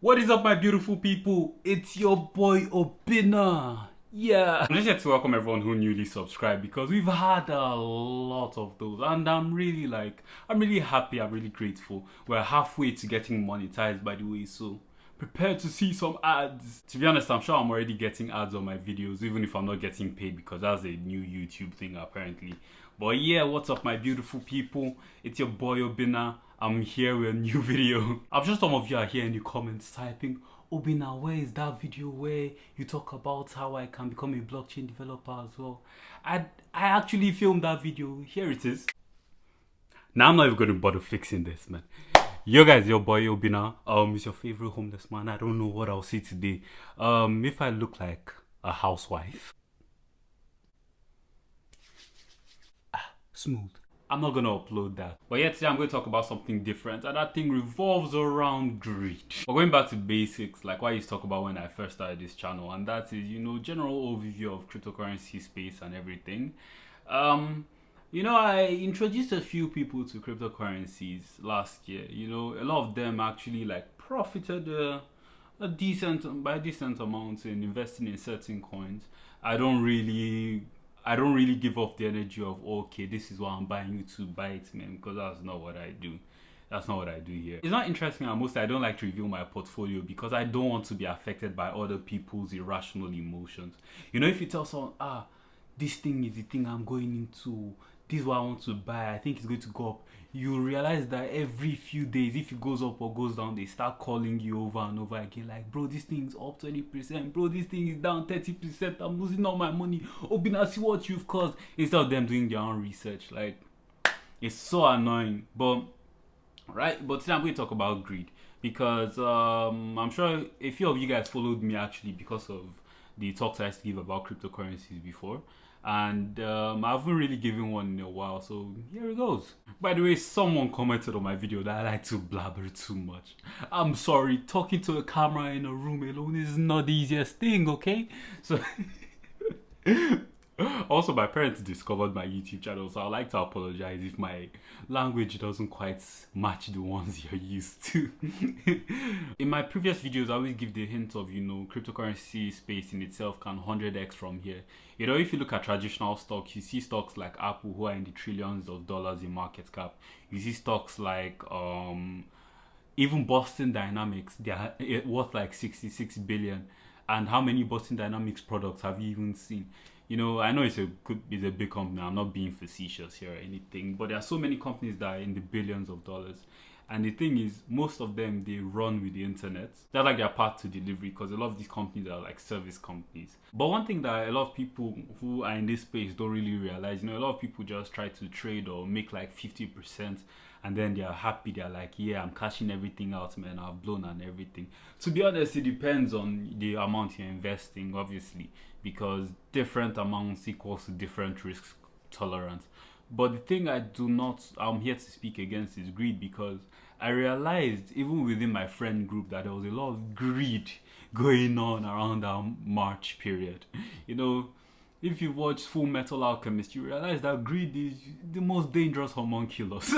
What is up, my beautiful people? It's your boy Obina. Yeah, I'm just here to welcome everyone who newly subscribed because we've had a lot of those, and I'm really happy. I'm really grateful. We're halfway to getting monetized, by the way, so prepare to see some ads. To be honest, I'm sure I'm already getting ads on my videos, even if I'm not getting paid because that's a new YouTube thing apparently. But yeah, what's up, my beautiful people? It's your boy Obina. I'm here with a new video. I'm sure some of you are here in the comments typing, Obina, where is that video where you talk about how I can become a blockchain developer as well? I actually filmed that video. Here it is. Now I'm not even going to bother fixing this, man. Yo guys, your boy Obina. It's your favorite homeless man. I don't know what I'll say today. If I look like a housewife, smooth. I'm not gonna upload that. But yeah, today I'm going to talk about something different, and that thing revolves around greed. We're going back to basics, like what I used to talk about when I first started this channel, and that is, general overview of cryptocurrency space and everything. I introduced a few people to cryptocurrencies last year. A lot of them actually like profited a decent amount in investing in certain coins. I don't really I don't really give off the energy of, okay, this is what I'm buying, you to buy it, man, because that's not what I do. That's not what I do here. It's not interesting, and mostly I don't like to reveal my portfolio because I don't want to be affected by other people's irrational emotions. If you tell someone, this thing is the thing I'm going into, this is what I want to buy, I think it's going to go up, you realize that every few days, if it goes up or goes down, they start calling you over and over again, like, bro, this thing is up 20%, bro, this thing is down 30%, I'm losing all my money, Obina, see what you've caused, instead of them doing their own research. Like, it's so annoying. But today I'm going to talk about greed because I'm sure a few of you guys followed me actually because of the talks I used to give about cryptocurrencies before, and I haven't really given one in a while, so here it goes. By the way, someone commented on my video that I like to blabber too much. I'm sorry, talking to a camera in a room alone is not the easiest thing, okay? So also, my parents discovered my YouTube channel, so I'd like to apologize if my language doesn't quite match the ones you're used to. In my previous videos, I always give the hint of, cryptocurrency space in itself can 100x from here. If you look at traditional stocks, you see stocks like Apple who are in the trillions of dollars in market cap. You see stocks like even Boston Dynamics, they are worth like 66 billion. And how many Boston Dynamics products have you even seen? I know it's a big company. I'm not being facetious here or anything, but there are so many companies that are in the billions of dollars. And the thing is, most of them, they run with the internet. They're like their path to delivery because a lot of these companies are like service companies. But one thing that a lot of people who are in this space don't really realize, a lot of people just try to trade or make like 50%, and then they're happy. They're like, yeah, I'm cashing everything out, man. I've blown and everything. To be honest, it depends on the amount you're investing, obviously, because different amounts equals to different risk tolerance. But the thing I'm here to speak against is greed, because I realized even within my friend group that there was a lot of greed going on around that March period. If you watch Full Metal Alchemist, you realize that greed is the most dangerous homunculus.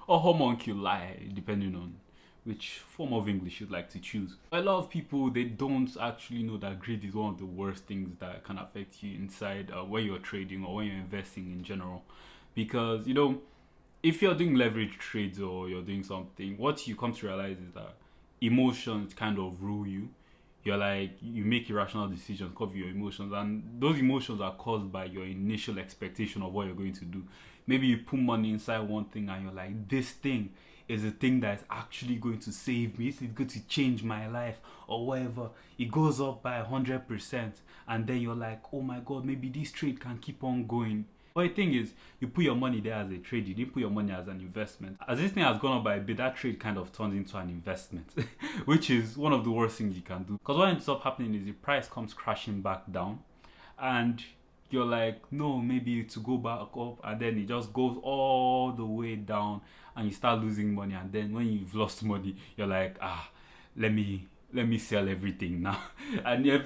Or homunculi, depending on which form of English you'd like to choose. A lot of people, they don't actually know that greed is one of the worst things that can affect you inside when you're trading or when you're investing in general. Because, if you're doing leverage trades or you're doing something, what you come to realize is that emotions kind of rule you. You make irrational decisions because of your emotions, and those emotions are caused by your initial expectation of what you're going to do. Maybe you put money inside one thing and you're like, this thing is a thing that is actually going to save me, it's going to change my life or whatever. It goes up by 100%, and then you're like, oh my god, maybe this trade can keep on going. But the thing is, you put your money there as a trade, you didn't put your money as an investment. As this thing has gone up by a bit, that trade kind of turns into an investment, which is one of the worst things you can do. Because what ends up happening is the price comes crashing back down, and you're like, no, maybe to go back up, and then it just goes all the way down, and you start losing money. And then when you've lost money, you're like, let me let me sell everything now. And if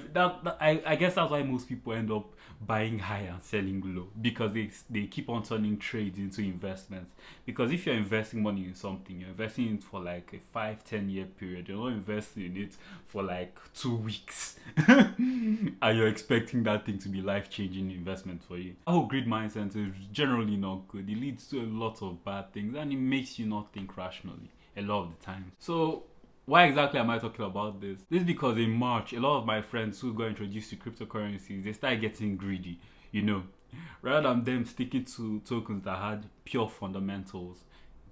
I guess that's why most people end up buying high and selling low, because they keep on turning trades into investments. Because if you're investing money in something, you're investing it for like a 5-10 year period. You're not investing in it for like 2 weeks and you're expecting that thing to be life-changing investment for you. Oh, greed mindset is generally not good. It leads to a lot of bad things and it makes you not think rationally a lot of the time. So why exactly am I talking about this? This is because in March, a lot of my friends who got introduced to cryptocurrencies, they started getting greedy, you know. Rather than them sticking to tokens that had pure fundamentals,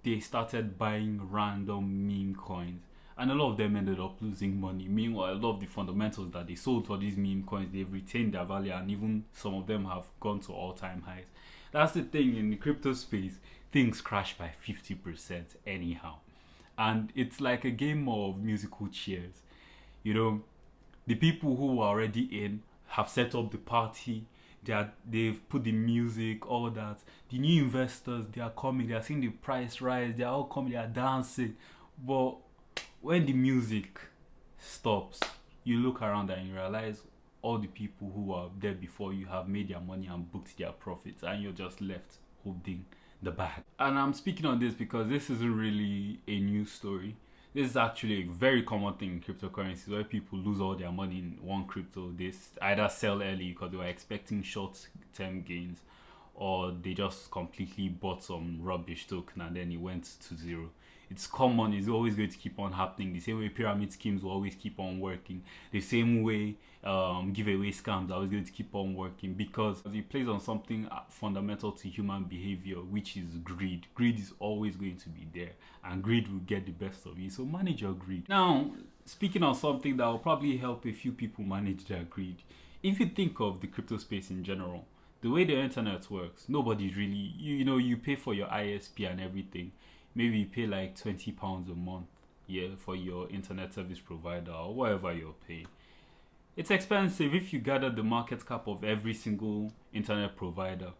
they started buying random meme coins. And a lot of them ended up losing money. Meanwhile, a lot of the fundamentals that they sold for these meme coins, they've retained their value, and even some of them have gone to all-time highs. That's the thing, in the crypto space, things crash by 50% anyhow. And it's like a game of musical chairs. You know, the people who are already in have set up the party. They've put the music, all that. The new investors, they are coming. They are seeing the price rise. They are all coming. They are dancing. But when the music stops, you look around and you realize all the people who are there before you have made their money and booked their profits, and you're just left holding the bag. And I'm speaking on this because this isn't really a new story. This is actually a very common thing in cryptocurrencies, where people lose all their money in one crypto. They either sell early because they were expecting short-term gains, or they just completely bought some rubbish token and then it went to zero. It's common. It's always going to keep on happening. The same way pyramid schemes will always keep on working. The same way giveaway scams are always going to keep on working, because it plays on something fundamental to human behavior, which is greed. Greed is always going to be there, and greed will get the best of you. So manage your greed. Now, speaking of something that will probably help a few people manage their greed, if you think of the crypto space in general, the way the internet works, nobody's really, you pay for your ISP and everything. Maybe you pay like £20 a month, yeah, for your internet service provider or whatever you're paying. It's expensive. If you gather the market cap of every single internet provider,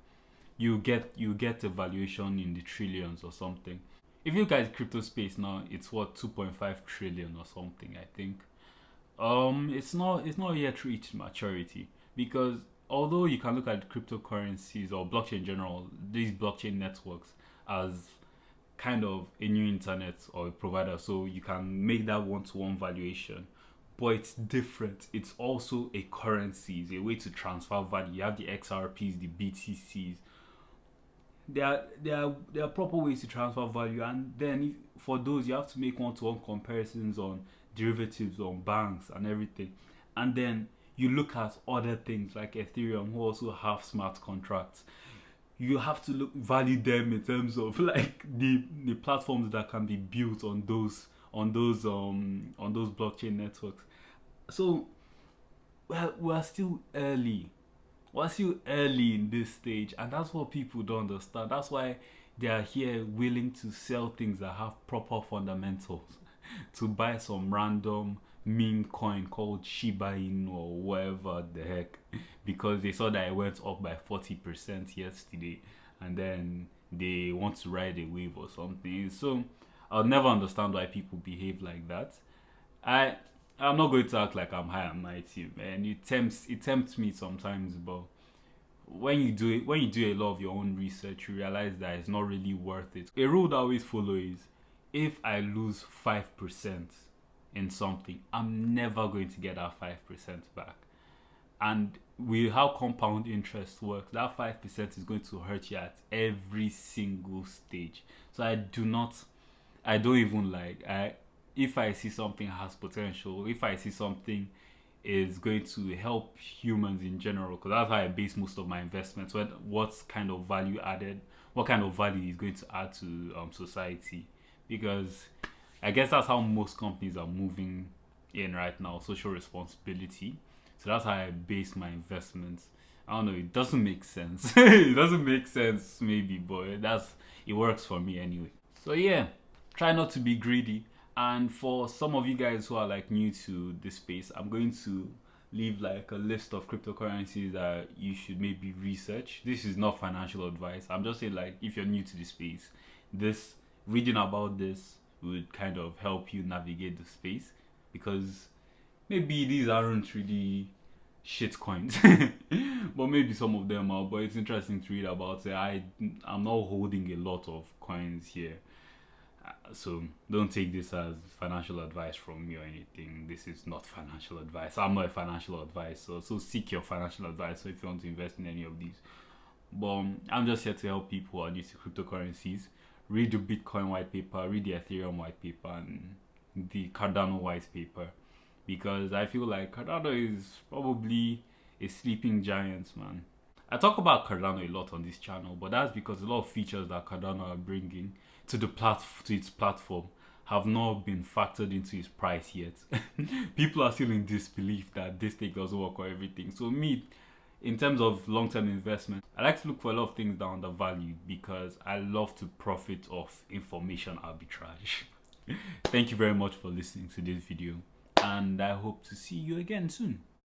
you get a valuation in the trillions or something. If you look at the crypto space now, it's what, 2.5 trillion or something, I think. It's not yet reached maturity, because although you can look at cryptocurrencies or blockchain in general, these blockchain networks, as kind of a new internet or a provider, so you can make that one-to-one valuation, but it's different. It's also a currency. It's a way to transfer value. You have the XRPs, the BTCs. There are proper ways to transfer value, and then for those, you have to make one-to-one comparisons on derivatives, on banks and everything. And then you look at other things like Ethereum, who also have smart contracts. You have to value them in terms of like the platforms that can be built on those blockchain networks. So we're still early. We're still early in this stage, and that's what people don't understand. That's why they are here willing to sell things that have proper fundamentals to buy some random meme coin called Shiba Inu or whatever the heck, because they saw that it went up by 40% yesterday, and then they want to ride a wave or something. So I'll never understand why people behave like that. I'm not going to act like I'm high and mighty, man. It tempts me sometimes, but when you do a lot of your own research, you realize that it's not really worth it. A rule that I always follow is, if I lose 5% in something, I'm never going to get that 5% back. And with how compound interest works, that 5% is going to hurt you at every single stage. So if I see something has potential, if I see something is going to help humans in general, because that's how I base most of my investments, what kind of value is going to add to society, because I guess that's how most companies are moving in right now, social responsibility. So that's how I base my investments. I don't know, it doesn't make sense. It doesn't make sense maybe, but it works for me anyway. So yeah, try not to be greedy. And for some of you guys who are like new to this space, I'm going to leave like a list of cryptocurrencies that you should maybe research. This is not financial advice. I'm just saying, like, if you're new to this space, reading about this would kind of help you navigate the space, because maybe these aren't really shit coins, but maybe some of them are. But it's interesting to read about it. I'm not holding a lot of coins here, so don't take this as financial advice from me or anything. This is not financial advice. I'm not a financial advisor, so seek your financial advisor if you want to invest in any of these. But I'm just here to help people who are new to cryptocurrencies. Read the Bitcoin white paper, read the Ethereum white paper, and the Cardano white paper, because I feel like Cardano is probably a sleeping giant, man. I talk about Cardano a lot on this channel, but that's because a lot of features that Cardano are bringing to to its platform have not been factored into its price yet. People are still in disbelief that this thing doesn't work or everything. So me, in terms of long-term investment, I like to look for a lot of things that are undervalued because I love to profit off information arbitrage. Thank you very much for listening to this video, and I hope to see you again soon.